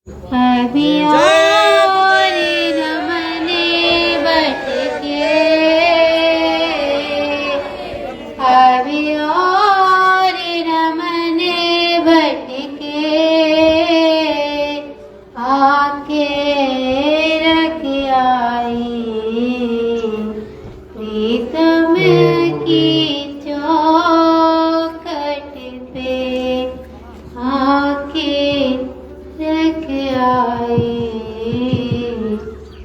अभी और रमने भटके, अभी और रमने भटके, आके रख आई प्रीतम की चौखट पे, आके रख आई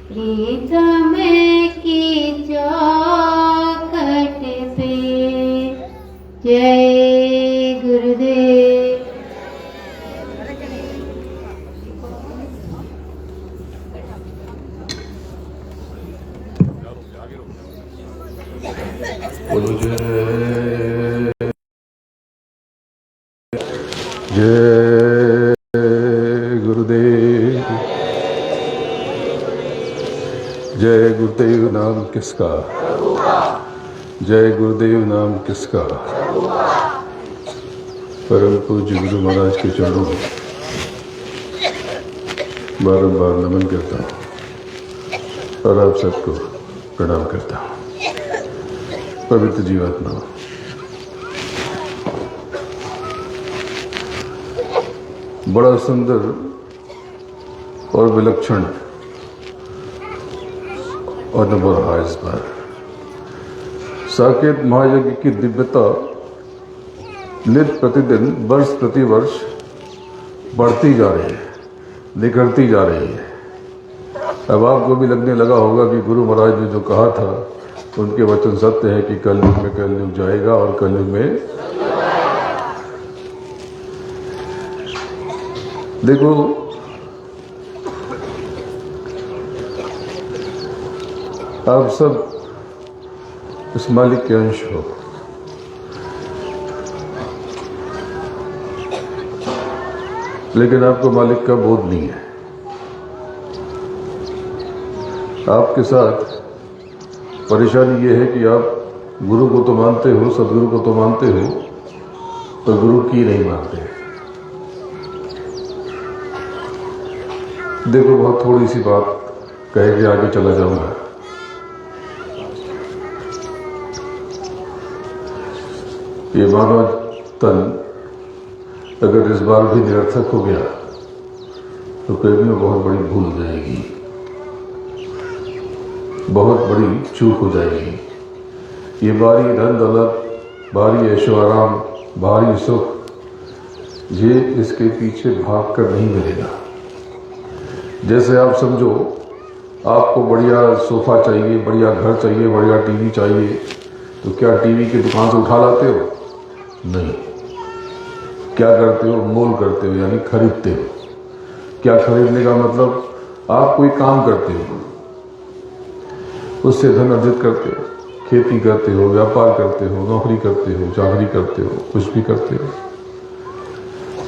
प्रीतम की चौखट पे। जय गुरुदेव। बोलो जय गुरुदेव। जय गुरुदेव नाम किसका, जय गुरुदेव नाम किसका। परम पूज्य गुरु महाराज के चरणों में बारंबार नमन करता हूँ और आप सबको प्रणाम करता हूँ। पवित्र जीवात्मा, बड़ा सुंदर और विलक्षण अनुभव रहा इस बार। साकेत महायज्ञ की दिव्यता नित प्रतिदिन वर्ष प्रति वर्ष बढ़ती जा रही है, निखरती जा रही है। अब आपको भी लगने लगा होगा कि गुरु महाराज ने जो कहा था उनके वचन सत्य है कि कलयुग में कलयुग जाएगा और कलयुग में देखो, आप सब इस मालिक के अंश हो। लेकिन आपको मालिक का बोध नहीं है। आपके साथ परेशानी ये है कि आप गुरु को तो मानते हो, सदगुरु को तो मानते हो, पर गुरु की नहीं मानते। देखो, बहुत थोड़ी सी बात कह के आगे चला जाऊंगा। ये मानव तन अगर इस बार भी निरर्थक हो गया तो कभी में बहुत बड़ी भूल हो जाएगी, बहुत बड़ी चूक हो जाएगी। ये भारी धन दौलत, भारी ऐशो आराम, भारी सुख, ये इसके पीछे भाग कर नहीं मिलेगा। जैसे आप समझो, आपको बढ़िया सोफा चाहिए, बढ़िया घर चाहिए, बढ़िया टीवी चाहिए, तो क्या टीवी की दुकान से उठा लाते हो? नहीं। क्या करते हो? मोल करते हो, यानी खरीदते हो। क्या खरीदने का मतलब? आप कोई काम करते हो, उससे धन अर्जित करते हो, खेती करते हो, व्यापार करते हो, नौकरी करते हो, चाकरी करते हो, कुछ भी करते हो।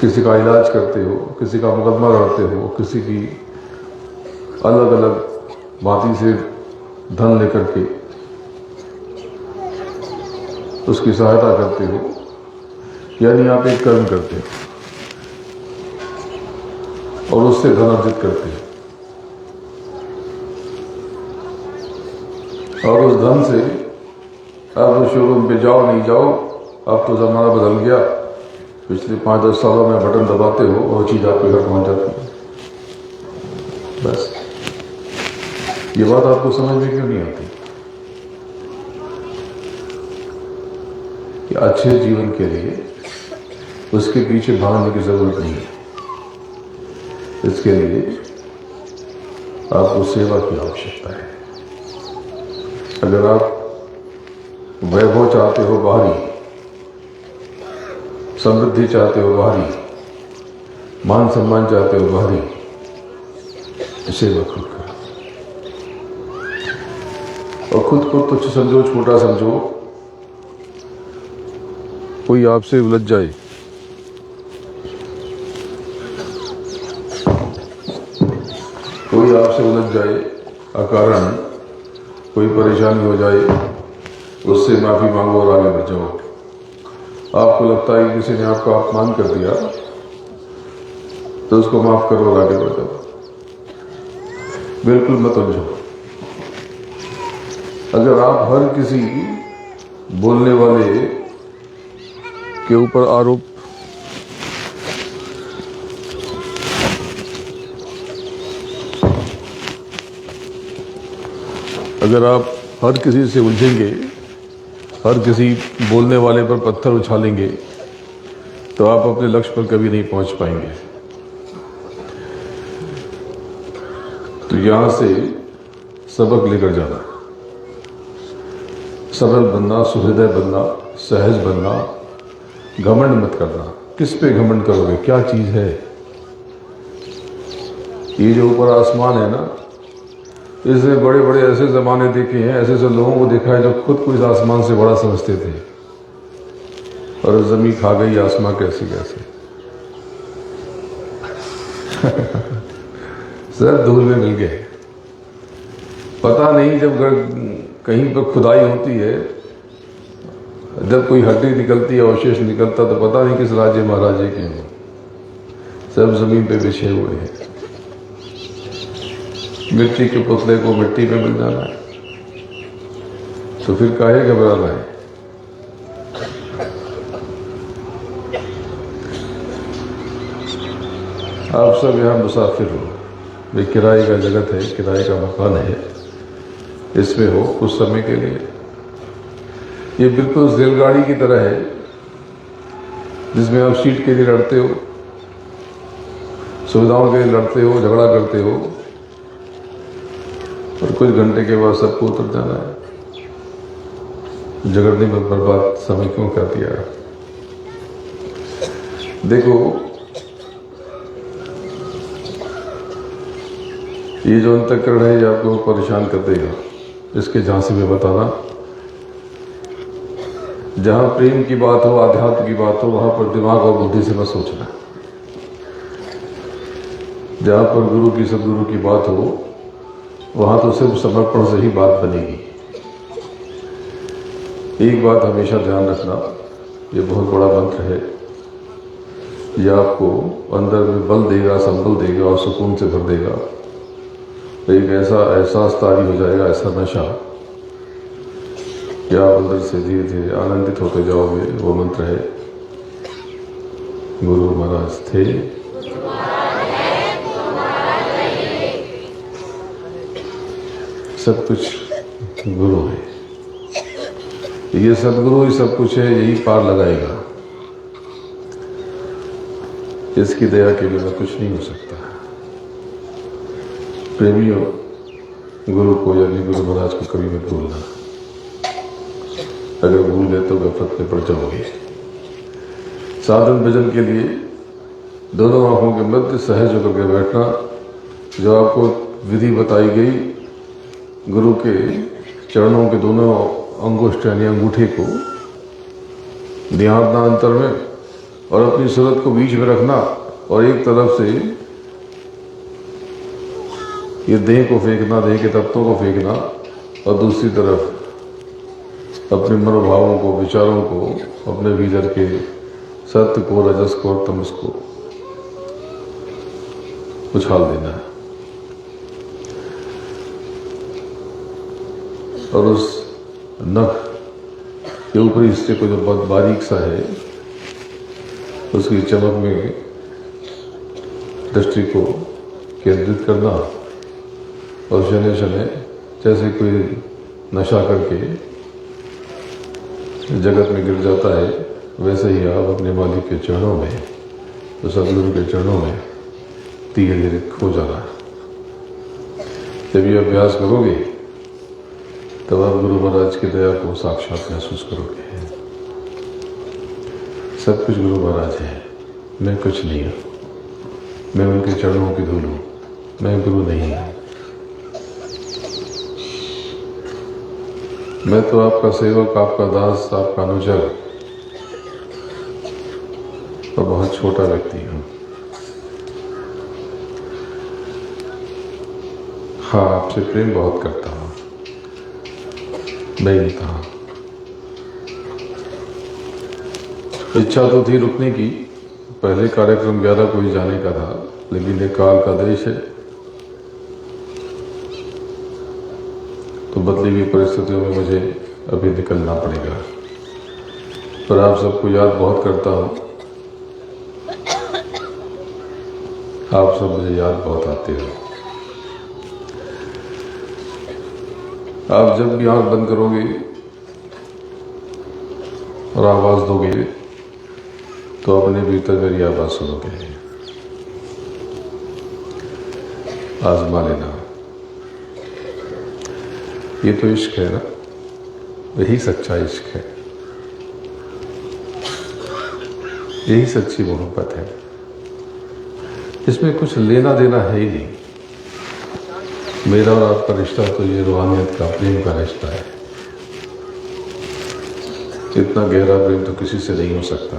किसी का इलाज करते हो, किसी का मुकदमा लड़ते हो, किसी की अलग अलग भांति से धन लेकर के उसकी सहायता करते हो, यानी आप एक कर्म करते हो और उससे धन अर्जित करते हो। और उस धन से आप उस शोरूम पे जाओ नहीं जाओ, अब तो जमाना बदल गया। पिछले 5-10 सालों में बटन दबाते हो और चीज आपके घर पहुंच जाती है। बस ये बात आपको समझ में क्यों नहीं आती कि अच्छे जीवन के लिए उसके पीछे भागने की जरूरत नहीं है। इसके लिए आपको सेवा की आवश्यकता है। अगर आप वैभव चाहते हो बाहरी, समृद्धि चाहते हो बाहरी, मान सम्मान चाहते हो बाहरी, सेवा खुद करो। और खुद को तुच्छ समझो, छोटा समझो। कोई आपसे उलझ जाए, कोई आपसे उलझ जाए अकारण, कोई परेशानी हो जाए, उससे माफी मांगो और आगे बढ़ जाओ। आपको लगता है कि किसी ने आपका अपमान कर दिया, तो उसको माफ करो और आगे बढ़ जाओ। बिल्कुल मत उलझो। अगर आप हर किसी बोलने वाले के ऊपर आरोप अगर आप हर किसी से उलझेंगे, हर किसी बोलने वाले पर पत्थर उछालेंगे, तो आप अपने लक्ष्य पर कभी नहीं पहुंच पाएंगे। तो यहां से सबक लेकर जाना, सरल बनना, सुहृदय बनना, सहज बनना, घमंड मत करना। किस पे घमंड करोगे? क्या चीज है? ये जो ऊपर आसमान है ना, इसने बड़े बड़े ऐसे जमाने देखे हैं, ऐसे ऐसे लोगों को देखा है जो खुद को इस आसमान से बड़ा समझते थे, और जमीन खा गई आसमां कैसे कैसे। सर धूल में मिल गए। पता नहीं जब कहीं पर खुदाई होती है, जब कोई हड्डी निकलती है, अवशेष निकलता, तो पता नहीं किस राज्य महाराजे के हैं, सब जमीन पे बिछे हुए हैं। मिट्टी के पुतले को मिट्टी में मिल जाना है, तो फिर काहे घबराना है? आप सब यहाँ मुसाफिर हो। ये किराए का जगत है, किराए का मकान है, इसमें हो कुछ समय के लिए। ये बिल्कुल रेलगाड़ी की तरह है जिसमें आप सीट के लिए लड़ते हो, सुविधाओं के लिए लड़ते हो, झगड़ा करते हो, और कुछ घंटे के बाद सबको उतर जाना है। झगड़ने में बर्बाद समय क्यों कर दिया? देखो, ये जो अंतःकरण है, ये आपको परेशान कर देगा। इसके झांसे में बताना, जहां प्रेम की बात हो, आध्यात्म की बात हो, वहां पर दिमाग और बुद्धि से मत सोचना। जहां पर गुरु की, सदगुरु की बात हो, वहां तो सिर्फ समर्पण से ही बात बनेगी। एक बात हमेशा ध्यान रखना, ये बहुत बड़ा मंत्र है, यह आपको अंदर में बल देगा, संबल देगा और सुकून से भर देगा। एक ऐसा एहसास तारी हो जाएगा, ऐसा नशा, कि आप अंदर से धीरे धीरे आनंदित होते जाओगे। वो मंत्र है, गुरु महाराज थे, सब कुछ गुरु है। ये सदगुरु ही सब कुछ है, यही पार लगाएगा। इसकी दया के बिना कुछ नहीं हो सकता। प्रेमियों, गुरु को यानी गुरु महाराज को कभी मत भूलना। अगर भूल गए तो गफलत में पड़ जाओगे। साधन भजन के लिए दोनों आंखों के मध्य सहज होकर के बैठना। जो आपको विधि बताई गई, गुरु के चरणों के दोनों अंगुष्ठ यानी अंगूठे को देहांतांतर में, और अपनी सूरत को बीच में रखना, और एक तरफ से ये देह को फेंकना, देह के तत्वों को फेंकना, और दूसरी तरफ अपने मनोभावों को, विचारों को, अपने भीतर के सत्य को, रजस को और तमस को उछाल देना है। और उस नख के ऊपरी हिस्से को जो बहुत बारीक सा है, उसकी चमक में दृष्टि को केंद्रित करना, और शनै शनै जैसे कोई नशा करके जगत में गिर जाता है, वैसे ही आप अपने मालिक के चरणों में, तो सदगुरु के चरणों में धीरे धीरे खो जाना। जब ये अभ्यास करोगे तब आप गुरु महाराज की दया को साक्षात महसूस करोगे। सब कुछ गुरु महाराज है, मैं कुछ नहीं हूँ, मैं उनके चरणों की धूल हूँ, मैं गुरु नहीं हूँ। मैं तो आपका सेवक, आपका दास, आपका अनुचर और बहुत छोटा व्यक्ति हूँ। हाँ, आपसे प्रेम बहुत करता हूँ, मैं ही था। इच्छा तो थी रुकने की, पहले कार्यक्रम 11 को ही जाने का था, लेकिन ये काल का देश है, तो बदली हुई परिस्थितियों में मुझे अभी निकलना पड़ेगा। पर आप सबको याद बहुत करता हूँ, आप सब मुझे याद बहुत आते हो। आप जब भी आंख बंद करोगे और आवाज दोगे तो अपने भीतर मेरी आवाज सुनोगे। आजमा लेना। ये तो इश्क है ना, यही सच्चा इश्क है, यही सच्ची मोहब्बत है। इसमें कुछ लेना देना है ही नहीं। मेरा और आपका रिश्ता तो ये रूहानियत का, प्रेम का रिश्ता है। इतना गहरा प्रेम तो किसी से नहीं हो सकता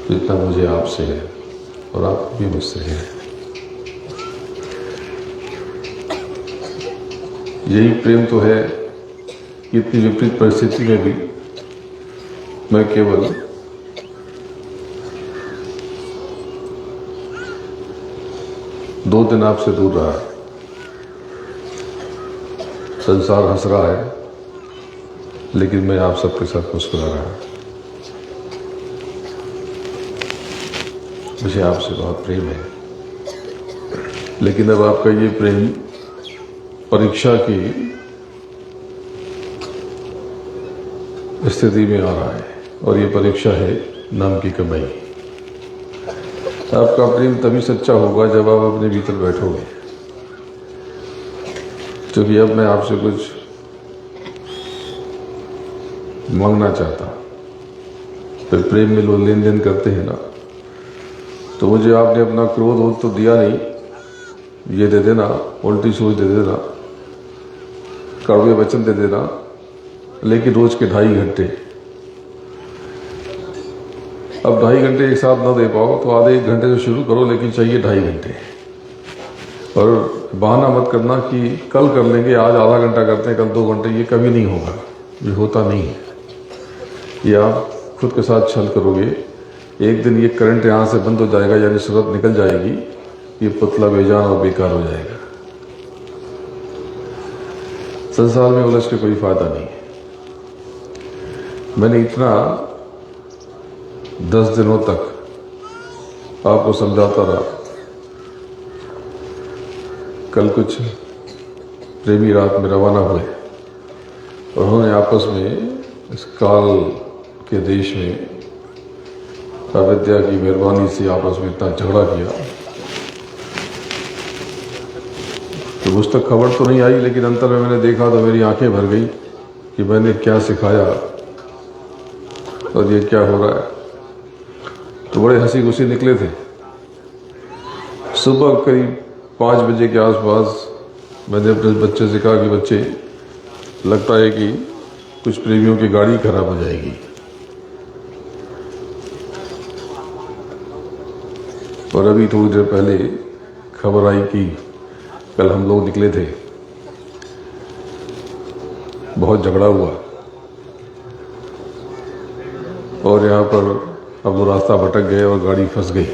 जितना मुझे आपसे है और आप भी मुझसे है। यही प्रेम तो है। इतनी विपरीत परिस्थिति में भी मैं केवल दो दिन आपसे दूर रहा। संसार हंस रहा है लेकिन मैं आप सबके साथ मुस्कुरा रहा। मुझे आपसे बहुत प्रेम है, लेकिन अब आपका ये प्रेम परीक्षा की स्थिति में आ रहा है और ये परीक्षा है नाम की कमाई। आपका प्रेम तभी सच्चा होगा जब आप अपने भीतर बैठोगे। क्योंकि अब मैं आपसे कुछ मांगना चाहता, फिर प्रेम में लोग लेन देन करते हैं ना, तो मुझे आपने अपना क्रोध वोध तो दिया नहीं, ये दे देना, उल्टी सोच दे देना, कड़वे वचन दे देना, लेकिन रोज के 2.5 घंटे। अब 2.5 घंटे एक साथ ना दे पाओ तो आधे 1 घंटे से शुरू करो, लेकिन चाहिए 2.5 घंटे। और बहाना मत करना कि कल कर लेंगे, आज आधा घंटा करते हैं, कल 2 घंटे। ये कभी नहीं होगा, ये होता नहीं है। ये आप खुद के साथ छल करोगे। एक दिन ये करंट यहाँ से बंद हो जाएगा, यानी सूरत निकल जाएगी, ये पुतला बेजान और बेकार हो जाएगा। संसार में उलझ के कोई फायदा नहीं है। मैंने इतना 10 दिनों तक आपको समझाता रहा। कल कुछ प्रेमी रात में रवाना हुए और उन्होंने आपस में इस काल के देश में अविद्या की मेहरबानी से आपस में इतना झगड़ा किया तो मुझ तक खबर तो नहीं आई, लेकिन अंतर में मैंने देखा तो मेरी आंखें भर गई कि मैंने क्या सिखाया और ये क्या हो रहा है। तो बड़े हंसी खुशी निकले थे। सुबह करीब 5 बजे के आसपास मैंने अपने बच्चे से कहा कि बच्चे, लगता है कि कुछ प्रेमियों की गाड़ी खराब हो जाएगी। और अभी थोड़ी देर पहले खबर आई कि कल हम लोग निकले थे, बहुत झगड़ा हुआ और यहाँ पर अब वो रास्ता भटक गए और गाड़ी फंस गई।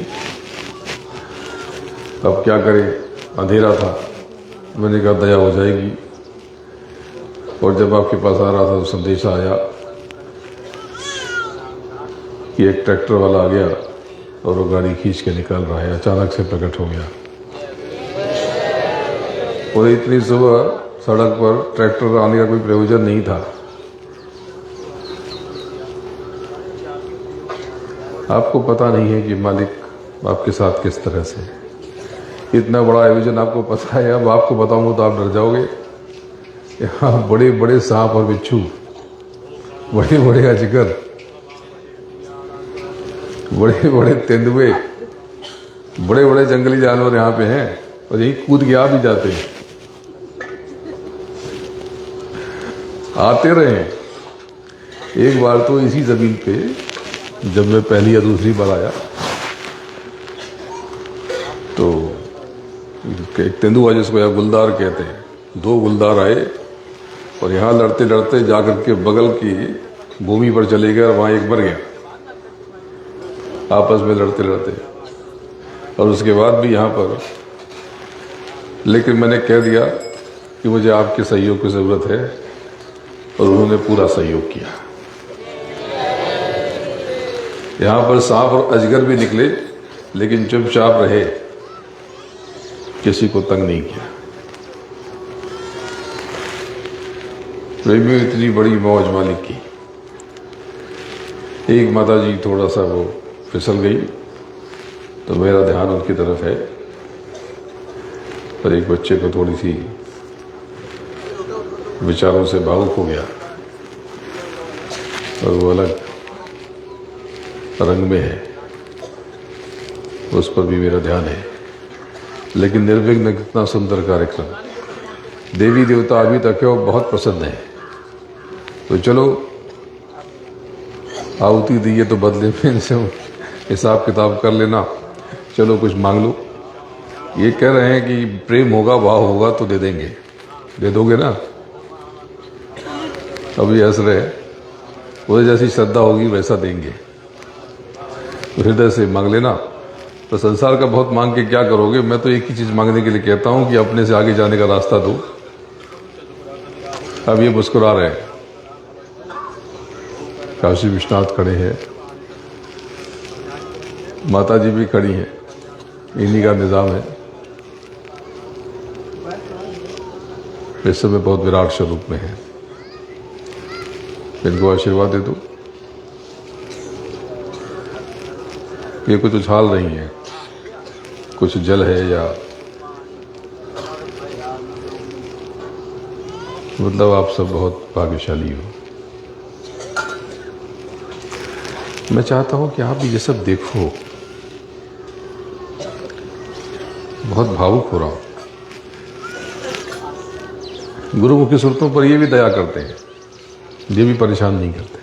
अब क्या करें, अंधेरा था। मैंने कहा दया हो जाएगी। और जब आपके पास आ रहा था तो संदेशा आया कि एक ट्रैक्टर वाला आ गया और वो गाड़ी खींच के निकाल रहा है। अचानक से प्रकट हो गया और इतनी सुबह सड़क पर ट्रैक्टर आने का कोई प्रयोजन नहीं था। आपको पता नहीं है कि मालिक आपके साथ किस तरह से। इतना बड़ा आयोजन आपको पता है, अब आपको बताऊंगा तो आप डर जाओगे। यहाँ बड़े बड़े सांप और बिच्छू, बड़े बड़े अजगर, बड़े बड़े तेंदुए, बड़े बड़े जंगली जानवर यहाँ पे हैं और यही कूद के आ भी जाते हैं। आते रहे। एक बार तो इसी जमीन पे जब मैं पहली या दूसरी बार आया तो एक तेंदुआ, जिसको यहाँ गुलदार कहते हैं, 2 गुलदार आए और यहाँ लड़ते लड़ते जाकर के बगल की भूमि पर चले गए और वहाँ एक मर गया। आपस में लड़ते लड़ते और उसके बाद भी यहाँ पर, लेकिन मैंने कह दिया कि मुझे आपके सहयोग की ज़रूरत है, और उन्होंने पूरा सहयोग किया। यहाँ पर सांप और अजगर भी निकले, लेकिन चुपचाप रहे, किसी को तंग नहीं किया। प्रेमियों इतनी बड़ी मौज मालिक की। एक माता जी थोड़ा सा वो फिसल गई, तो मेरा ध्यान उनकी तरफ है, पर एक बच्चे को थोड़ी सी विचारों से भावुक हो गया, और वो अलग रंग में है, उस पर भी मेरा ध्यान है। लेकिन निर्विघ्न कितना सुंदर कार्यक्रम। देवी देवता अभी तक है वो बहुत प्रसन्न है। तो चलो, आहुति दी है तो बदले में इनसे हिसाब किताब कर लेना, चलो कुछ मांग लो। ये कह रहे हैं कि प्रेम होगा, भाव होगा तो दे देंगे, दे दोगे ना? अभी हंस रहे हैं, वो जैसी श्रद्धा होगी वैसा देंगे, तो हृदय से मांग लेना। तो संसार का बहुत मांग के क्या करोगे? मैं तो एक ही चीज मांगने के लिए कहता हूं कि अपने से आगे जाने का रास्ता दो। अब ये मुस्कुरा रहे हैं, काशी विश्वनाथ खड़े हैं, माता जी भी खड़ी हैं, इन्हीं का निजाम है। इस समय बहुत विराट स्वरूप में है, इनको आशीर्वाद दे दो। ये कुछ उछाल रही है, कुछ जल है या मतलब आप सब बहुत भाग्यशाली हो। मैं चाहता हूं कि आप भी ये सब देखो। बहुत भावुक हो रहा हूं। गुरुमुखी सूरतों पर ये भी दया करते हैं, ये भी परेशान नहीं करते।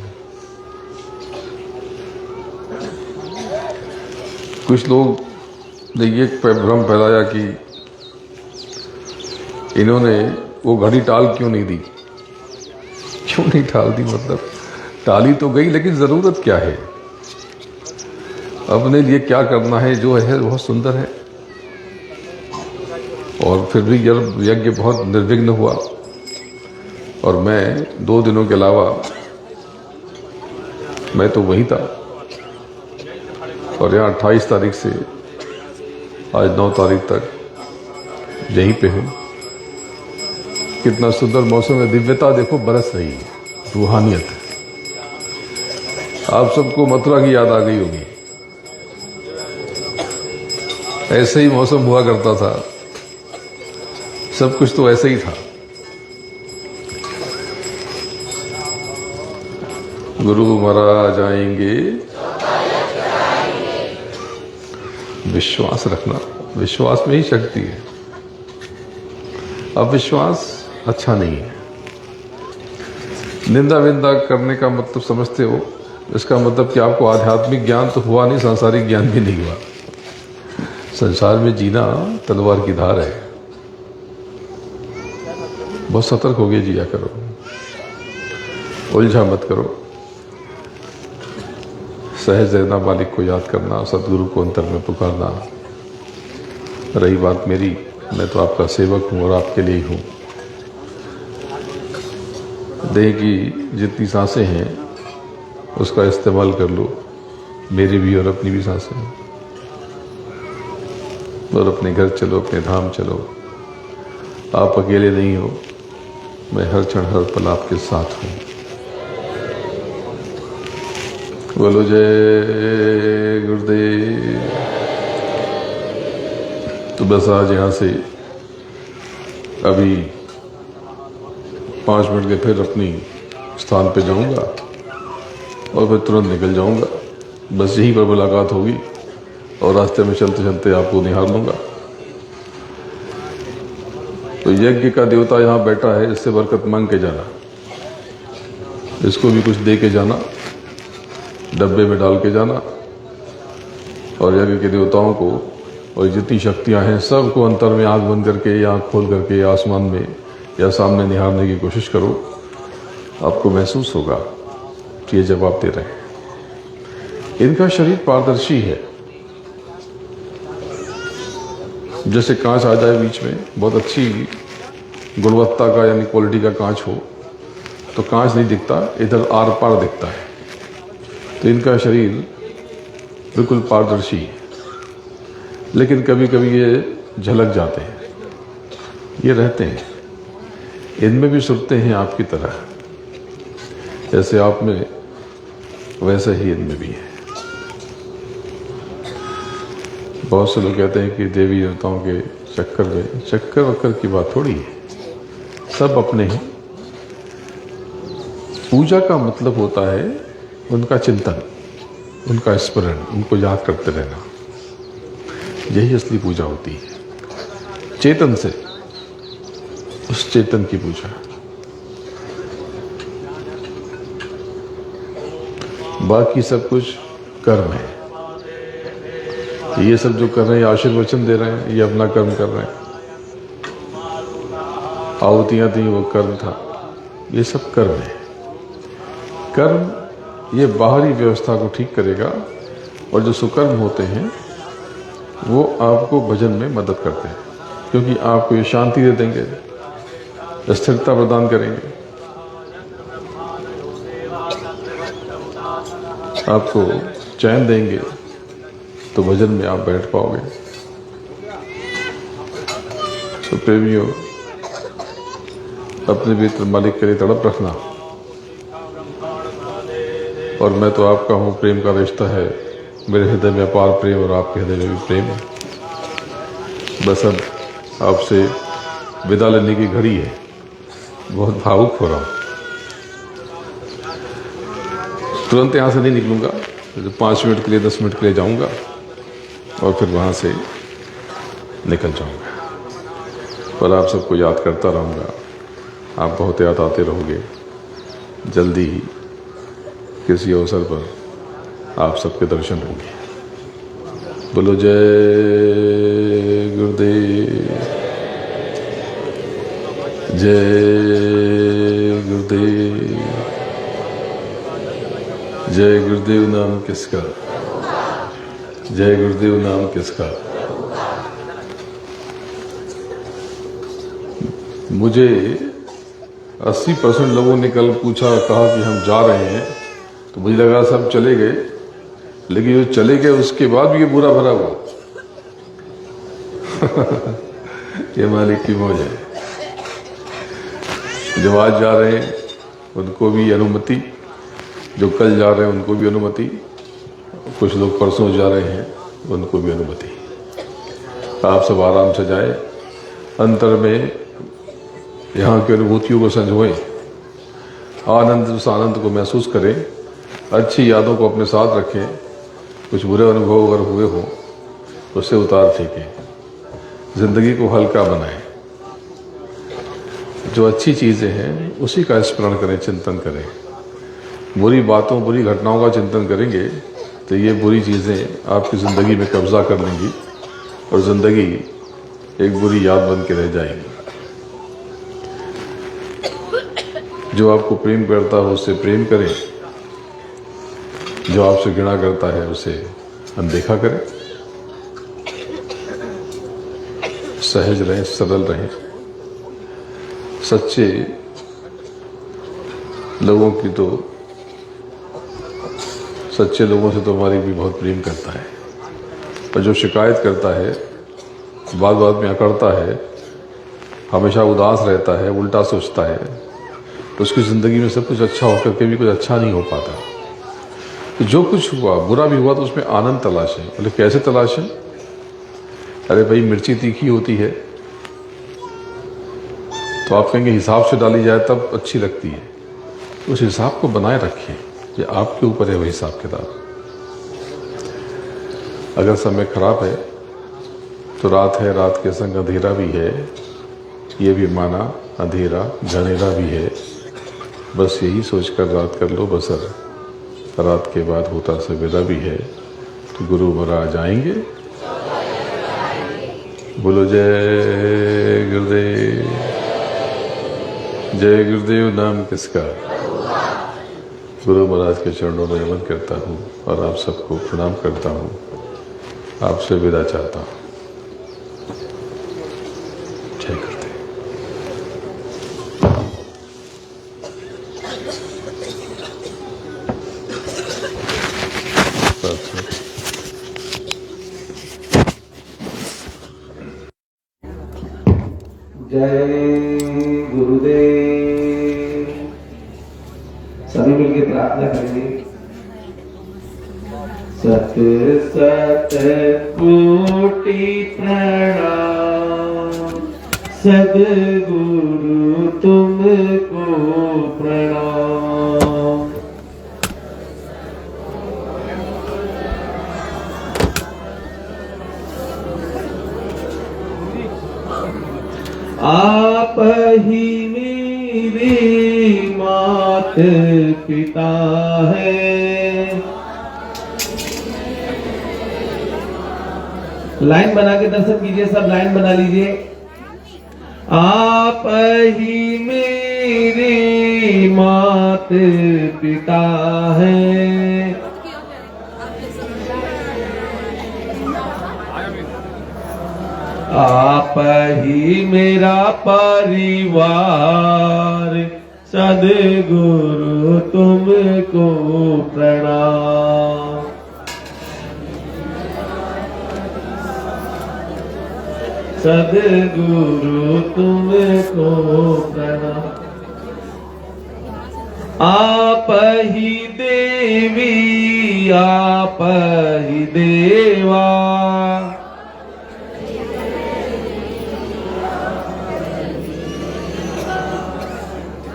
कुछ लोग ने ये भ्रम फैलाया कि इन्होंने वो घड़ी टाल क्यों नहीं दी। क्यों नहीं टाल दी? मतलब टाली तो गई, लेकिन जरूरत क्या है? अपने लिए क्या करना है जो है बहुत सुंदर है। और फिर भी यज्ञ बहुत निर्विघ्न हुआ, और मैं 2 दिनों के अलावा मैं तो वहीं था, और यहाँ 28 तारीख से आज 9 तारीख तक यहीं पे हूँ। कितना सुंदर मौसम है, दिव्यता देखो बरस रही है, रूहानियत है। आप सबको मथुरा की याद आ गई होगी। ऐसे ही मौसम हुआ करता था, सब कुछ तो ऐसे ही था। गुरु महाराज आएंगे, विश्वास रखना, विश्वास में ही शक्ति है। अब विश्वास अच्छा नहीं है। निंदा विंदा करने का मतलब समझते हो? इसका मतलब कि आपको आध्यात्मिक ज्ञान तो हुआ नहीं, सांसारिक ज्ञान भी नहीं हुआ। संसार में जीना तलवार की धार है, बहुत सतर्क होके जिया करो, उलझा मत करो। सहज रहना, मालिक को याद करना, सदगुरु को अंतर में पुकारना। रही बात मेरी, मैं तो आपका सेवक हूं और आपके लिए ही हूं। देह की जितनी सांसें हैं उसका इस्तेमाल कर लो, मेरी भी और अपनी भी सांसें। और अपने घर चलो, अपने धाम चलो। आप अकेले नहीं हो, मैं हर क्षण हर पल आपके साथ हूं। बोलो जय गुरुदेव। तो बस आज यहाँ से अभी 5 मिनट के फिर अपनी स्थान पे जाऊंगा और फिर तुरंत निकल जाऊंगा। बस यहीं पर मुलाकात होगी और रास्ते में चलते चलते आपको निहार लूंगा। तो यज्ञ का देवता यहाँ बैठा है, इससे बरकत मांग के जाना, इसको भी कुछ दे के जाना, डब्बे में डाल के जाना। और यज्ञ के देवताओं को और जितनी शक्तियां हैं सबको अंतर में आंख बंद करके या आंख खोल करके आसमान में या सामने निहारने की कोशिश करो। आपको महसूस होगा कि ये जवाब दे रहे हैं। इनका शरीर पारदर्शी है, जैसे कांच आ जाए बीच में, बहुत अच्छी गुणवत्ता का यानी क्वालिटी का कांच हो तो कांच नहीं दिखता, इधर आर पार दिखता है। तो इनका शरीर बिल्कुल पारदर्शी है, लेकिन कभी कभी ये झलक जाते हैं, ये रहते हैं, इनमें भी सुरते हैं आपकी तरह, जैसे आप में वैसे ही इनमें भी है। बहुत से लोग कहते हैं कि देवी देवताओं के चक्कर में, चक्कर वक्कर की बात थोड़ी है, सब अपने हैं। पूजा का मतलब होता है उनका चिंतन, उनका स्मरण, उनको याद करते रहना, यही असली पूजा होती है। चेतन से, उस चेतन की पूजा। बाकी सब कुछ कर्म है। ये सब जो कर रहे हैं, आशीर्वचन दे रहे हैं, ये अपना कर्म कर रहे हैं। आहुतियां थी, वो कर्म था, ये सब कर्म है। कर्म ये बाहरी व्यवस्था को ठीक करेगा, और जो सुकर्म होते हैं वो आपको भजन में मदद करते हैं, क्योंकि आपको ये शांति दे देंगे, स्थिरता प्रदान करेंगे, आपको चैन देंगे, तो भजन में आप बैठ पाओगे। तो प्रेमियों, अपने भीतर मालिक के लिए तड़प रखना। और मैं तो आपका हूँ, प्रेम का रिश्ता है, मेरे हृदय में अपार प्रेम और आपके हृदय में भी प्रेम है। बस अब आपसे विदा लेने की घड़ी है, बहुत भावुक हो रहा हूँ। तुरंत यहाँ से नहीं निकलूँगा, 5 मिनट के लिए 10 मिनट के लिए जाऊँगा और फिर वहाँ से निकल जाऊँगा। पर आप सबको याद करता रहूँगा, आप बहुत याद आते रहोगे। जल्दी ही किसी अवसर पर आप सबके दर्शन होंगे। बोलो जय गुरुदेव, जय गुरुदेव, जय गुरुदेव नाम किसका, जय गुरुदेव नाम किसका। मुझे 80% लोगों ने कल पूछा, कहा कि हम जा रहे हैं, तो मुझे लगा सब चले गए, लेकिन जो चले गए उसके बाद भी ये बुरा भरा हुआ। ये मालिक की मौज है। जो आज जा रहे हैं उनको भी अनुमति, जो कल जा रहे हैं उनको भी अनुमति, कुछ लोग परसों जा रहे हैं उनको भी अनुमति। आप सब आराम से जाएं, अंतर में यहाँ की अनुभूतियों को संजोएं, आनंद, उस आनंद को महसूस करें, अच्छी यादों को अपने साथ रखें, कुछ बुरे अनुभव अगर हुए हो उससे उतार फेंकें, जिंदगी को हल्का बनाएं, जो अच्छी चीज़ें हैं उसी का स्मरण करें, चिंतन करें। बुरी बातों, बुरी घटनाओं का चिंतन करेंगे तो ये बुरी चीज़ें आपकी ज़िंदगी में कब्जा कर लेंगी और ज़िंदगी एक बुरी याद बन के रह जाएगी। जो आपको प्रेम करता हो उससे प्रेम करें, जो आपसे घृणा करता है उसे अनदेखा करें। सहज रहें, सरल रहें। सच्चे लोगों की तो, सच्चे लोगों से तो हमारी भी बहुत प्रेम करता है, पर जो शिकायत करता है, बात बात में अकड़ता है, हमेशा उदास रहता है, उल्टा सोचता है, तो उसकी ज़िंदगी में सब कुछ अच्छा होकर के भी कुछ अच्छा नहीं हो पाता। तो जो कुछ हुआ, बुरा भी हुआ, तो उसमें आनंद तलाशें। बोले कैसे तलाशें? अरे भाई, मिर्ची तीखी होती है तो आप कहेंगे हिसाब से डाली जाए तब अच्छी लगती है। उस हिसाब को बनाए रखें, ये आपके ऊपर है वो हिसाब किताब। अगर समय खराब है तो रात है, रात के संग अंधेरा भी है, ये भी माना अंधेरा घनेरा भी है। बस यही सोचकर रात कर लो बसर, रात के बाद होता सवेरा भी है, तो गुरु महाराज आएंगे। बोलो जय गुरुदेव, जय गुरुदेव नाम किसका। गुरु महाराज के चरणों में नमन करता हूँ और आप सबको प्रणाम करता हूँ। आपसे विदा चाहता हूँ। जय गुरुदेव। सभी मिलकर प्रार्थना करेंगे। सत सत कोटि प्रणाम, सद्गुरु तुमको प्रणाम। आप ही मेरे मात पिता है। लाइन बना के दर्शन कीजिए, सब लाइन बना लीजिए। आप ही मेरे मात पिता है। आप ही मेरा परिवार, सद्गुरु तुमको प्रणाम। सद्गुरु तुमको प्रणाम। आप ही देवी, आप ही देवा,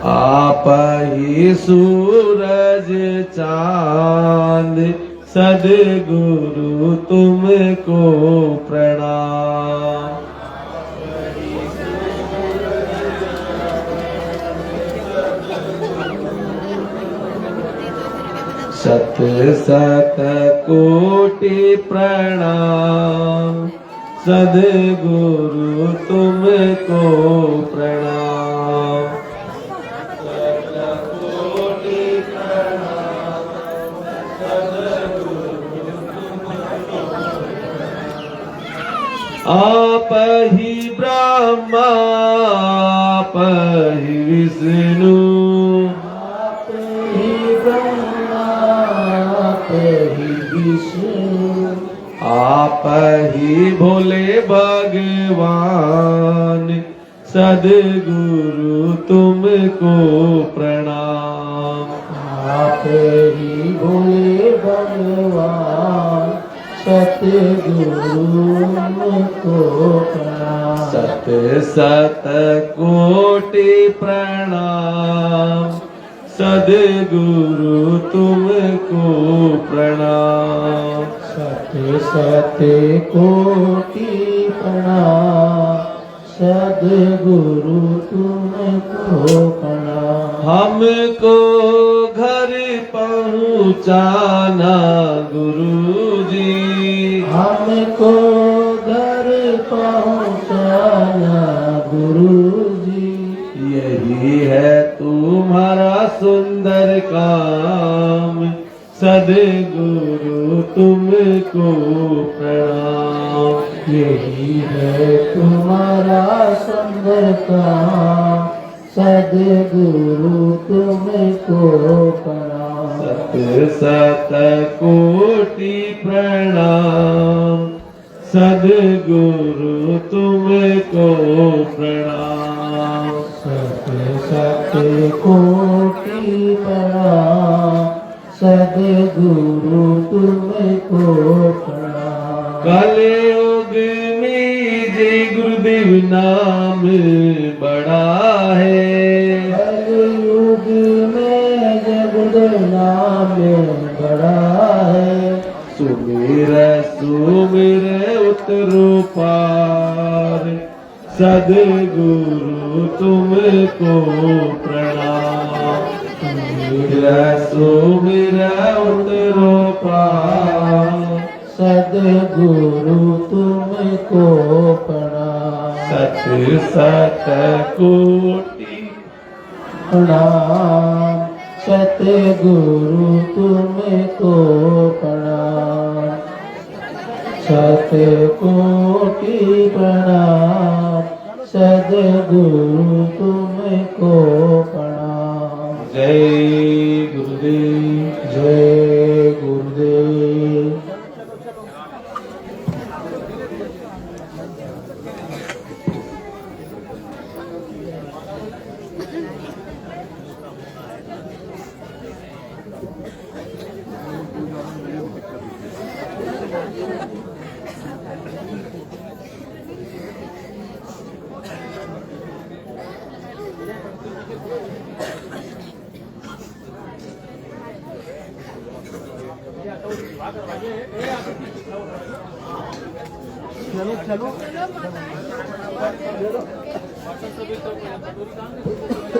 आप ही सूरज चांद, सद्गुरु तुमको प्रणाम। सत सत कोटि प्रणाम, सद्गुरु तुमको प्रणाम। आप ही ब्रह्मा, आप ही विष्णु, आप ही ब्रह्मा, आप ही विष्णु, आप ही भोले भगवान, सद्गुरु तुमको प्रणाम। आप ही भोले भगवान, सद्गुरु तुमको प्रणाम। सत सत कोटि प्रणाम, सद्गुरु तुमको प्रणाम। सत सत कोटि प्रणाम, सद्गुरु तुमको प्रणाम। हमको घर पहुँचाना गुरुजी, हमको घर पहुँचाना गुरुजी, यही है तुम्हारा सुंदर काम, सद्गुरु तुमको प्रणाम। यही है तुम्हारा सुंदर काम, सद्गुरु तुमको प्रणाम। सत सत कोटि प्रणाम, सद्गुरु तुमको प्रणाम। सत सत कोटि प्रणाम, सद्गुरु तुमको प्रणाम। कलयुग में जय गुरुदेव नाम बड़ा है, कलयुग में जय गुरुदेव नाम बड़ा है। सुमिर सुमिर उतरो पार, सद्गुरु तुमको प्रणाम। सुमिर सुमिर उतरो पार, सद्गुरु तुमको प्रणाम। सत सत कोटि प्रणाम, सद्गुरु तुमको प्रणाम। सत कोटि प्रणाम, सद्गुरु तुमको प्रणाम। जय गुरुदेव, जय गुरुदेव।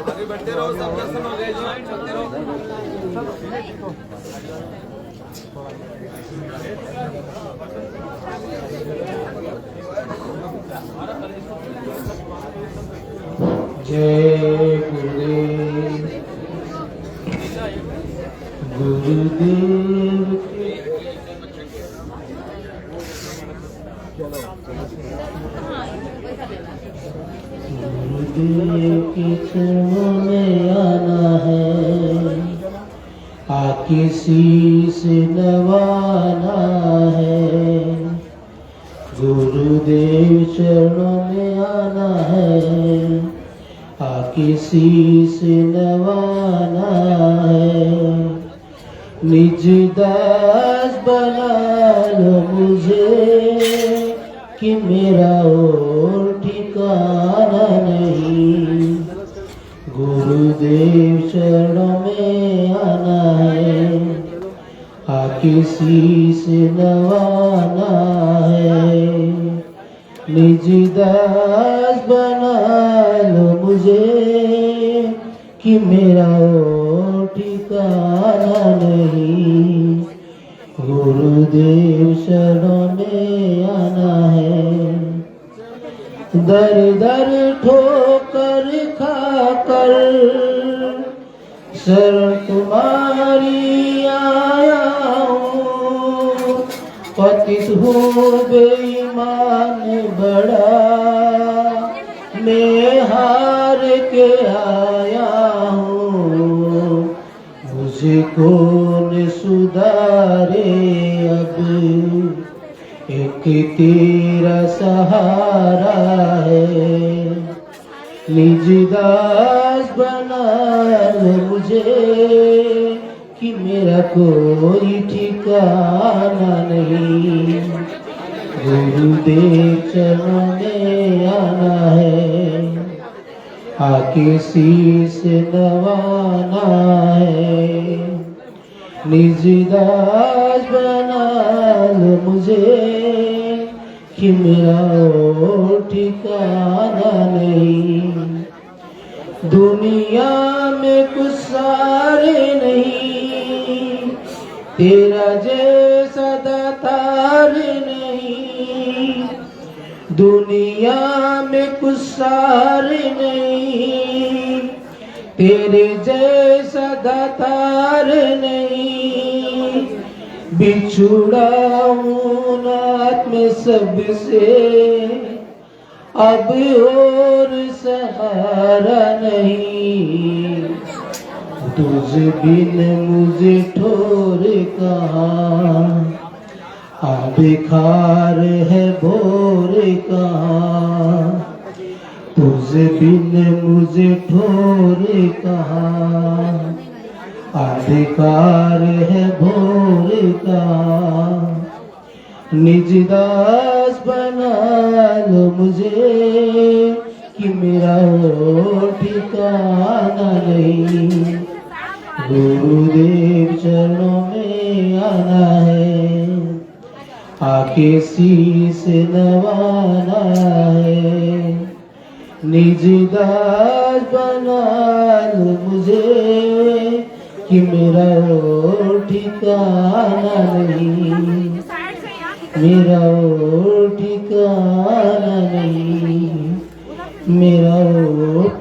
आगे बढ़ते रहो, सब दर्शन हो गए, चलते रहो। जय गुरुदेव गुरुदेव गुरुदेव के चरणों में आना है, आके शीश नवाना है। गुरुदेव चरणों में आना है, आके शीश नवाना है। निज दास बना लो मुझे कि मेरा और ठिकाना नहीं। गुरुदेव चरणों में आना है, आके शीश नवाना है। निज दास बना लो मुझे कि मेरा और ठिकाना नहीं। गुरुदेव शरणों में आना है। दर दर ठोकर खाकर शरण तुम्हारी आया हूँ। पतित हूँ बेईमान बड़ा, मैं हार के आया हूँ। मुझे कौन सुधारे अब, एक तेरा सहारा है। निज दास बना लो मुझे कि मेरा कोई ठिकाना नहीं। गुरुदेव चरणों में आना है, आके शीश नवाना है। निज दास बना लो मुझे कि मेरा और ठिकाना नहीं। दुनिया में कुछ सारे नहीं, तेरा जैसा दातार नहीं। दुनिया में कुछ सारे नहीं, तेरे जैसा दातार नहीं। बिछुड़ा हूँ नाथ में सबसे, अब और सहारा नहीं। तुझ बिन मुझे ठोर कहाँ, बेकार है भोर कहाँ। तुझ बिन मुझे ठोर कहाँ, बेकार है भोर कहाँ। निज दास बना लो मुझे कि मेरा और ठिकाना नहीं। गुरुदेव चरणों में आना है, आके शीश नवाना है। निज दास बना लो मुझे कि मेरा और ठिकाना नहीं। मेरा और ठिकाना नहीं, मेरा और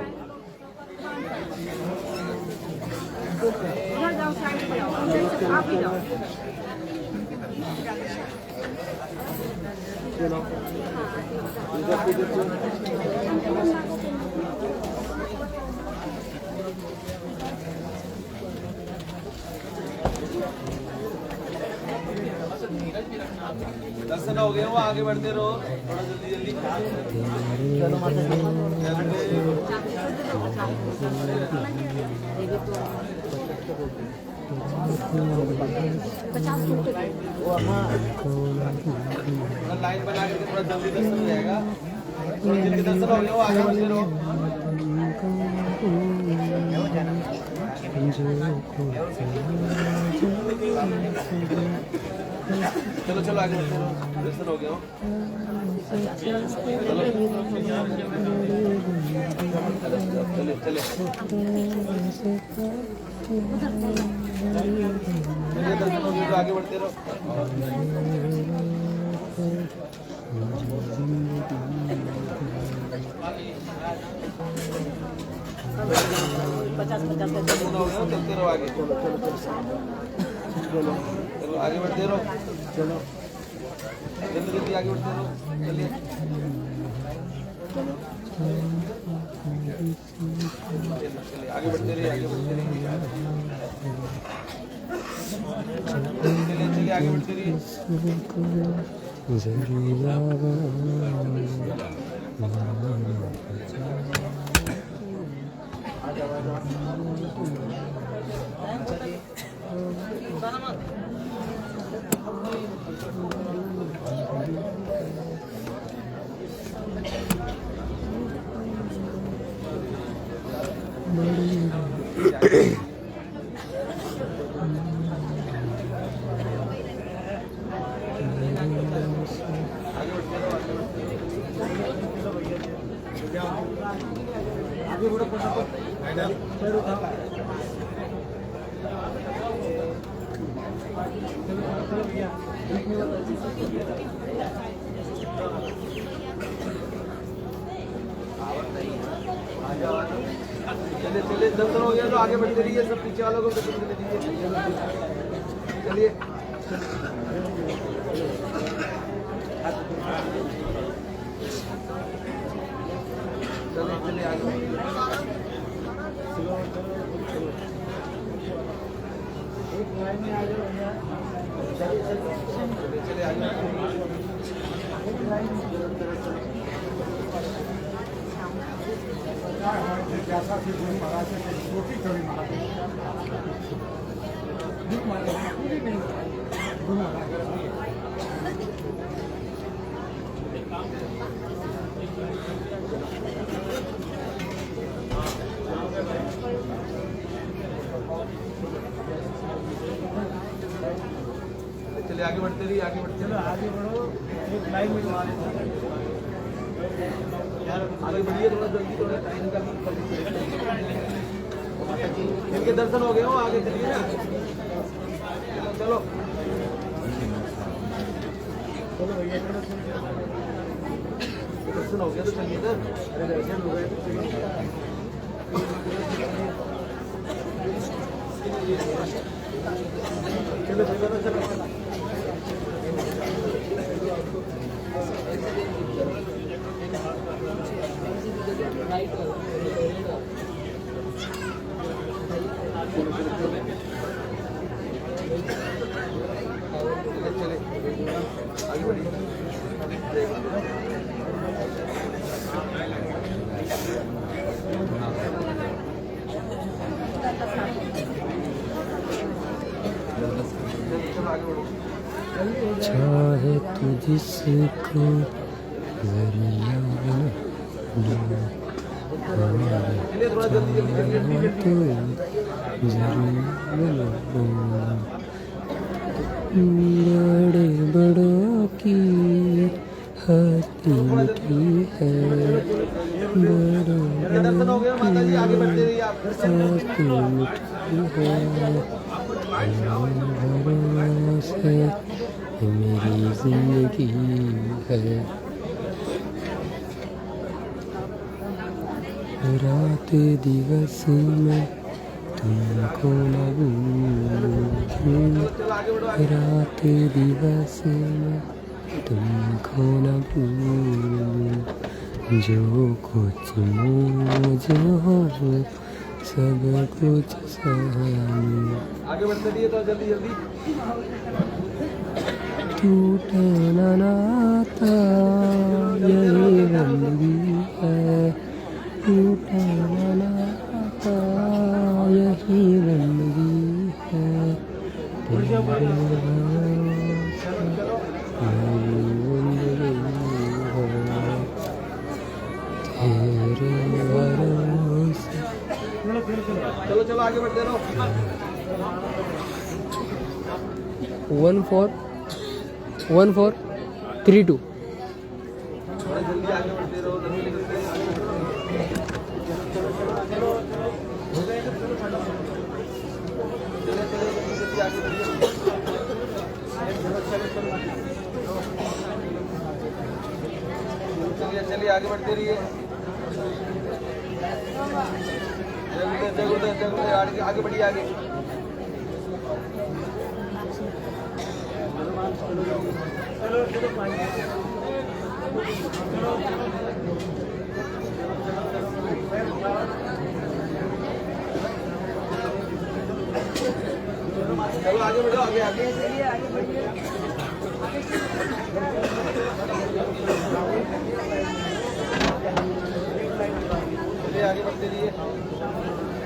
दर्शन हो गए, वो आगे बढ़ते रहो थोड़ा जल्दी जल्दी। लाइन बना के थोड़ा जल्दी दर्शन हो जाएगा। थोड़ा जल्दी दर्शन हो गया, वो आगे बढ़ते रहो। चलो चलो आगे बढ़ते रहो, दर्शन हो गया हो। चले चले दर्शन हो गया तो आगे बढ़ते रहो। चलते रहो आगे, चलो आगे बढ़ते रहो, चलो जल्दी जल्दी आगे बढ़ते रहो, चलिए चलिए आगे बढ़ते रहिए, आगे बढ़ते रहिए, चलिए चलिए आगे बढ़ते रहिए। चलिए चलिए दर्शन हो गया तो आगे बढ़ते रहिए, सब पीछे वालों को दर्शन दे दीजिए। चलिए चलिए चलिए आगे चलिए आगे चलिए आगे बढ़ते रहिए, आगे बढ़ते चलो आगे बढ़ो, एक लाइन में आगे बढ़िए थोड़ा जल्दी, थोड़ा टाइम का इनके दर्शन हो गए हो, आगे चलिए ना, चलो चलो दर्शन हो गया तो चलिए ना, अरे दर्शन हो गए तो चलो चलो चलो चले आगे बढ़िए। चाहे तू जिसको जरिया चलिए थोड़ा जल्दी जल्दी बड़े बड़ों की हस्ती मीठी है, बड़े दर्शन हो गया माता जी, आगे बढ़ते रहिए आप। हस्ती मीठी है, भरोसे मेरी जिंदगी है। रात दिवस में तुमको न भूलूं, रात दिवस में तुमको न भूलूं, जो कुछ मुझे हो सब कुछ सहूं। आगे बढ़ते रहिए तो जल्दी जल्दी। टूटे न नाता यही बंदगी है, टूटे न नाता यही बंदगी है, तेरे भरोसे यही बंदगी है, तेरे भरोसे। चलो चलो आगे बढ़ते रहो। 1 4 1432। थोड़ा जल्दी आगे बढ़ते रहो, जल्दी निकलते चलो हो गए तो चलो चलो चलो जल्दी आगे बढ़िए चलिए चलिए आगे बढ़ते रहिए आगे बढ़िए आगे चलो चलो चलो आगे बढ़ो आगे आगे चलिए आगे बढ़िए चलिए आगे बढ़ते रहिए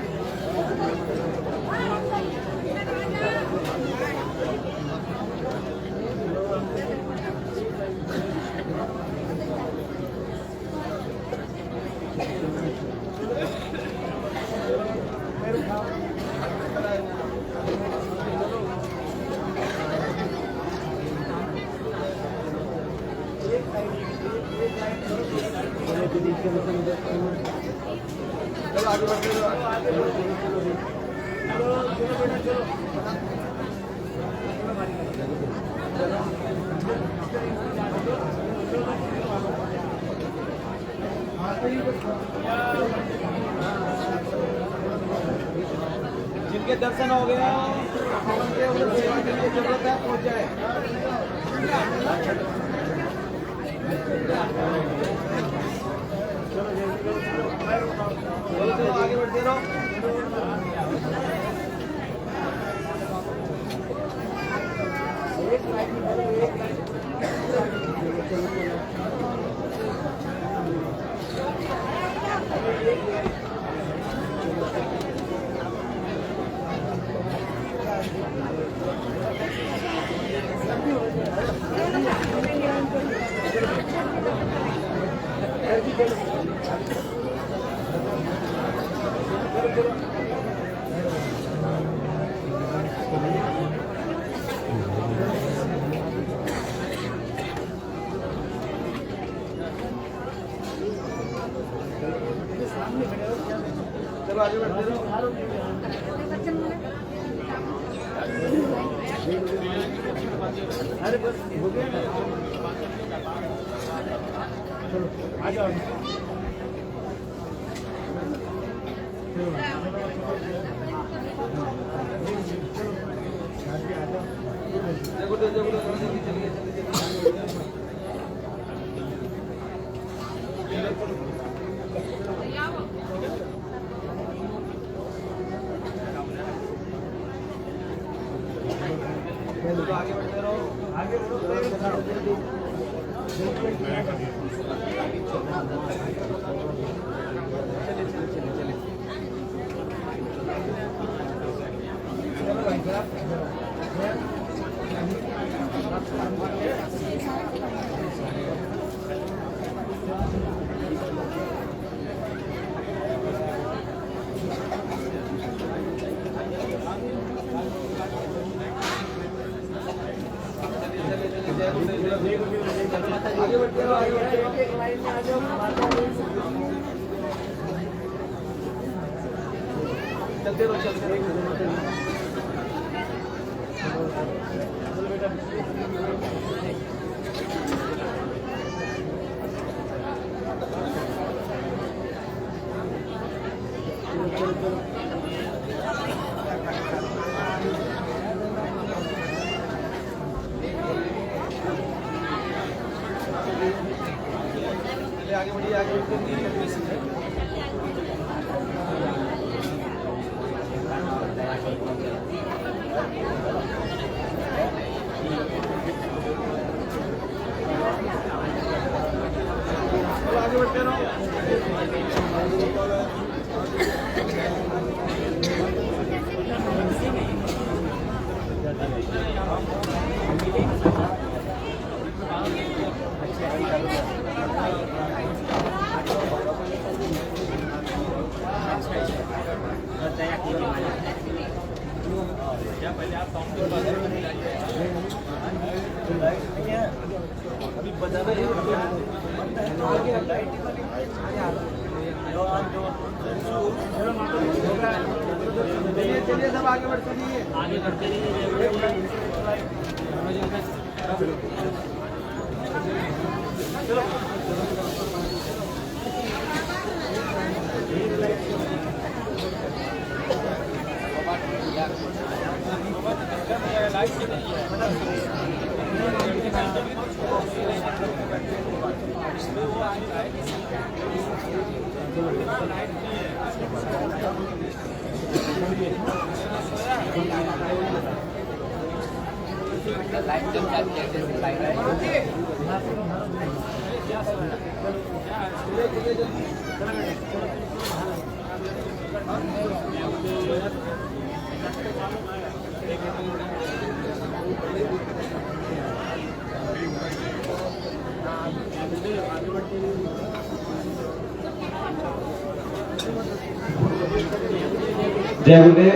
चलो आगे बढ़ते रहो आगे बढ़ते चलो बेटा चलो जिनके दर्शन हो गए उनके उधर सेवा के लिए जरूरत है पहुंच जाए चलो आगे बढ़ते रहो चलो आगे बढ़ते रहो अरे बस हो गया ना चलो आ जाओ आगे बढ़ते रहो आगे बढ़ो आगे बढ़ते रहो आगे बढ़ते रहो एक लाइन में आ जाओ चलते रहो आगे बढ़िए आगे आगे बढ़ते रहो पहले आप चलिए सब आगे बढ़ते रहिए। जय गुरुदेव।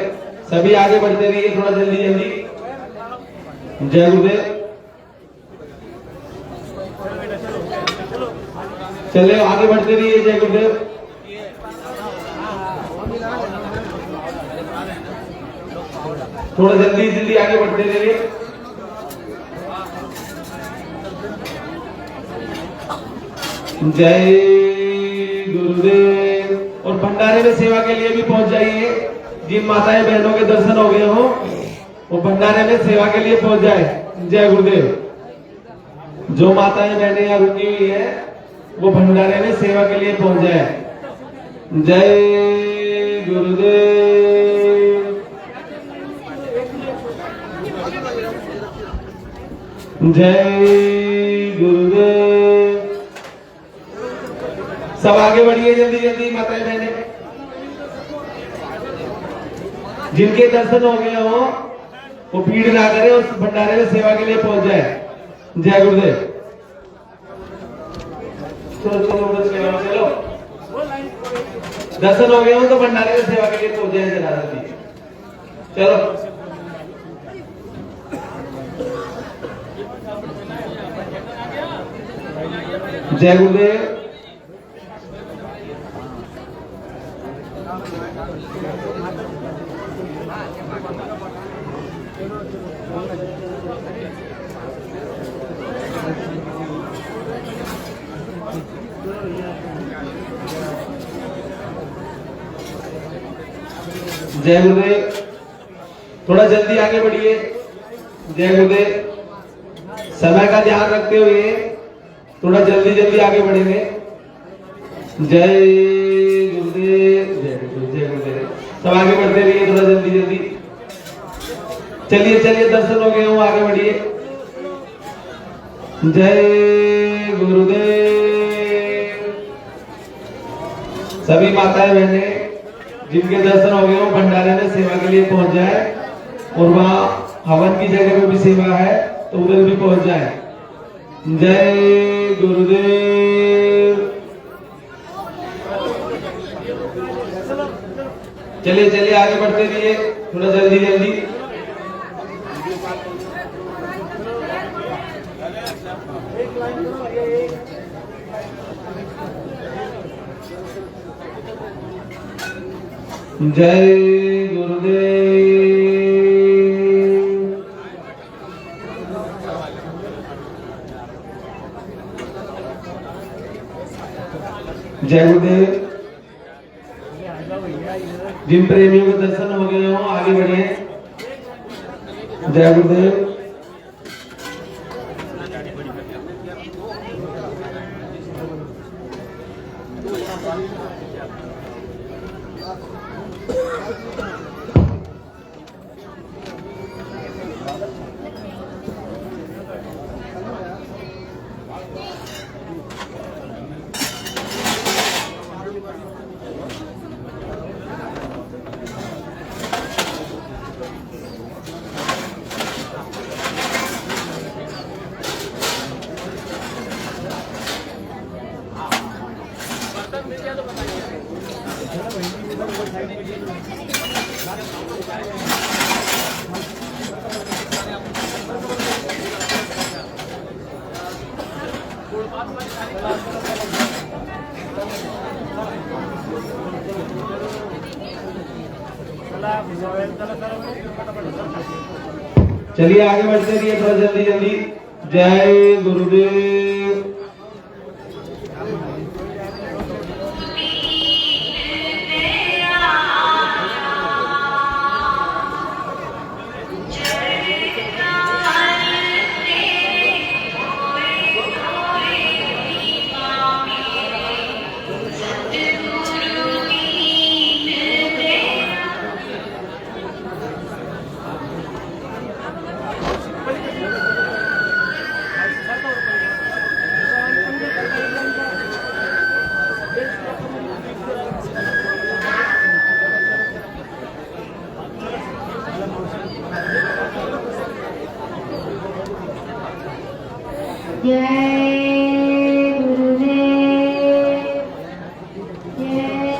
सभी आगे बढ़ते रहिए थोड़ा जल्दी जल्दी। जय गुरुदेव। चले आगे बढ़ते रहिए। जय गुरुदेव। थोड़ा जल्दी जल्दी आगे बढ़ते रहिए। जय गुरुदेव। और भंडारे में सेवा के लिए भी पहुंच जाइए। जिन माताएं बहनों के दर्शन हो गए हो वो भंडारे में सेवा के लिए पहुंच जाए। जय गुरुदेव। जो माताएं बहनें यहाँ रुकी हुई है वो भंडारे में सेवा के लिए पहुंच जाए। जय गुरुदेव। जय गुरुदेव। सब आगे बढ़िए जल्दी जल्दी माताएं बहनें। जिनके दर्शन हो गए हो वो भीड़ ना करे उस भंडारे में सेवा के लिए पहुंच जाए। जय गुरुदेव। चलो चलो चलो चलो। दर्शन हो गए हो तो भंडारे में सेवा के लिए पहुंच जाए जरा जल्दी। चलो जय गुरुदेव। जय गुरुदेव। थोड़ा जल्दी आगे बढ़िए। जय गुरुदेव। समय का ध्यान रखते हुए थोड़ा जल्दी जल्दी आगे बढ़ेंगे। जय गुरुदेव। जय गुरुदेव। जय गुरुदेव। सब आगे बढ़ते रहिए थोड़ा जल्दी जल्दी। चलिए चलिए दर्शन हो गए हो आगे बढ़िए। जय गुरुदेव। सभी माताएं बहनें जिनके दर्शन हो गए हो भंडारे में सेवा के लिए पहुंच जाए। और वहां हवन की जगह पे भी सेवा है तो उधर भी पहुंच जाए। जय गुरुदेव। चलिए चलिए आगे बढ़ते रहिए थोड़ा जल्दी जल्दी। जय गुरुदेव। जय गुरुदेव। जिन प्रेमियों के दर्शन हो गए हो आगे बढ़िए। जय गुरुदेव। चलिए आगे बढ़ते रहिए थोड़ा जल्दी जल्दी। जय गुरुदेव। जय गुरुदेव। जय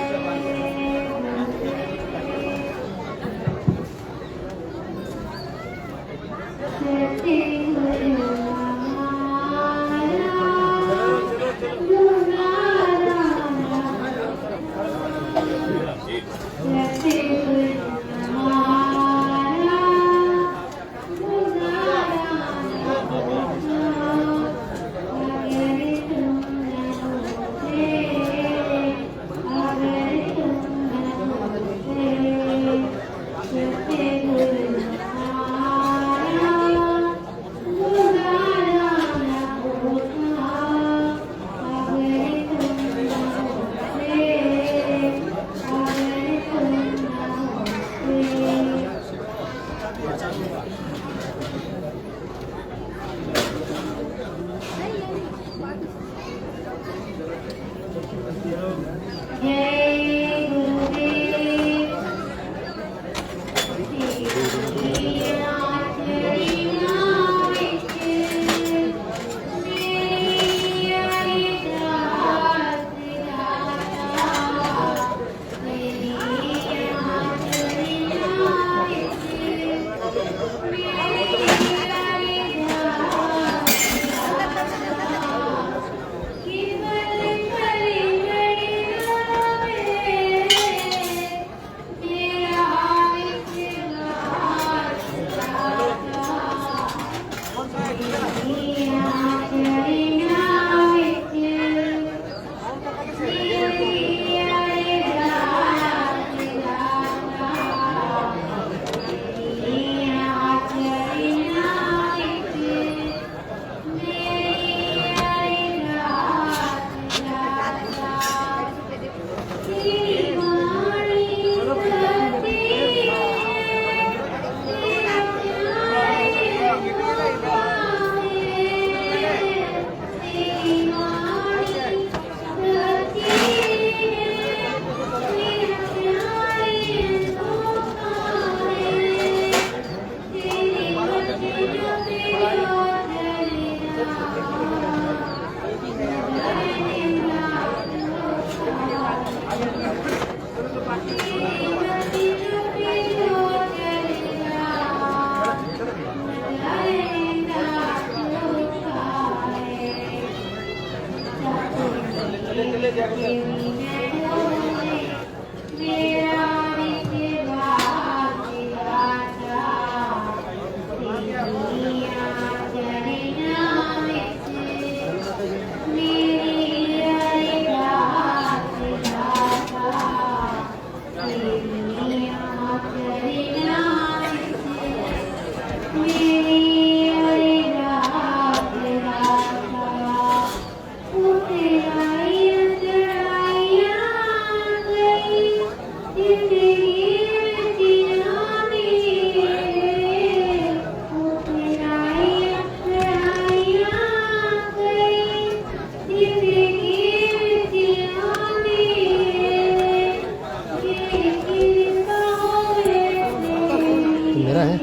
मेरा है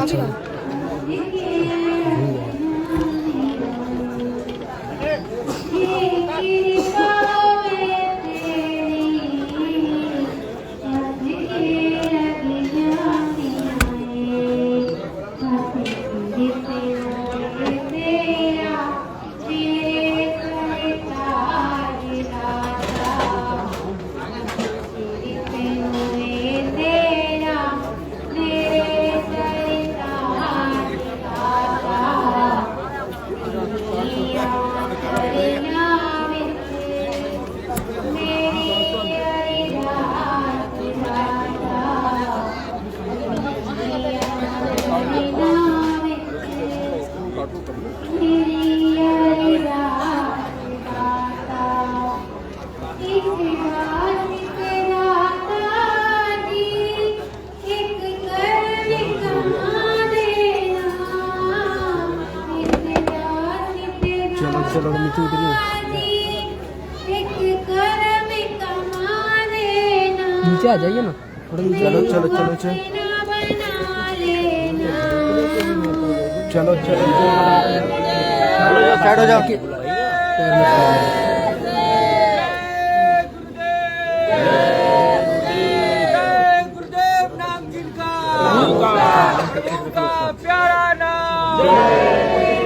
अच्छा तेरा चलो चलो नीचे उतरिए नीचे आ जाइए ना थोड़ा नीचे चलो चलो चलो चलो चलो साइड हो जाओ गुरुदेव नाम जिनका प्यारा नाम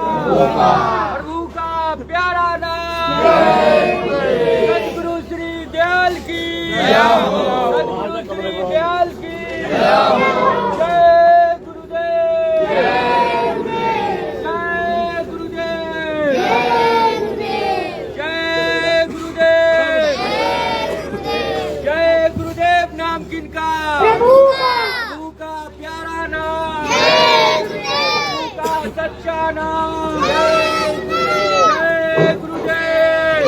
प्रभु का प्यारा नाम सदगुरु श्री दयाल की सदगुरु श्री दयाल की जय गुरुदेव जय गुरुदेव जय गुरुदेव जय गुरुदेव नाम किनका प्रभु का प्यारा नाम प्रभु का सच्चा नाम जय गुरुदेव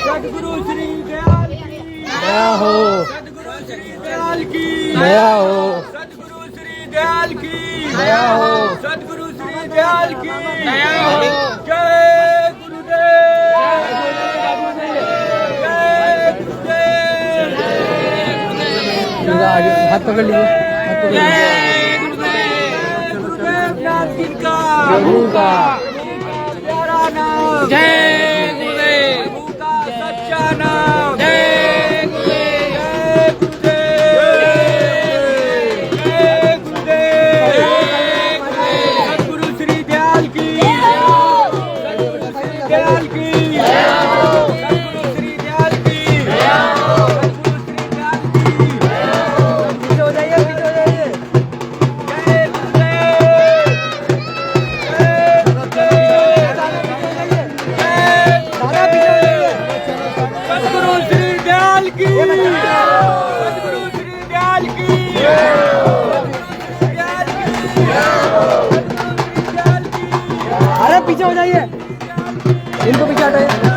सदगुरु श्री दयाल की दया हो सदगुरु श्री दयाल की दया हो सदगुरु श्री दयाल की दया हो सदगुरु श्री दयाल की दया हो जय गुरुदेव जय गुरुदेव आगे हाथ पकड़ लीजिए हाथ पकड़ लीजिए गुरुदेव नाम किनका प्रभु का प्यारा नाम जय गुरुदेव प्रभु का सच्चा नाम जय गुरुदेव जय गुरुदेव सदगुरु श्री दयाल की सदगुरु श्री दयाल की सदगुरु श्री दयाल की सदगुरु श्री दयाल की पीछे हो जाइए जय सदगुरु श्री दयाल की सदगुरु श्री दयाल की अरे पीछे हो जाइए इनको पीछे हटाइए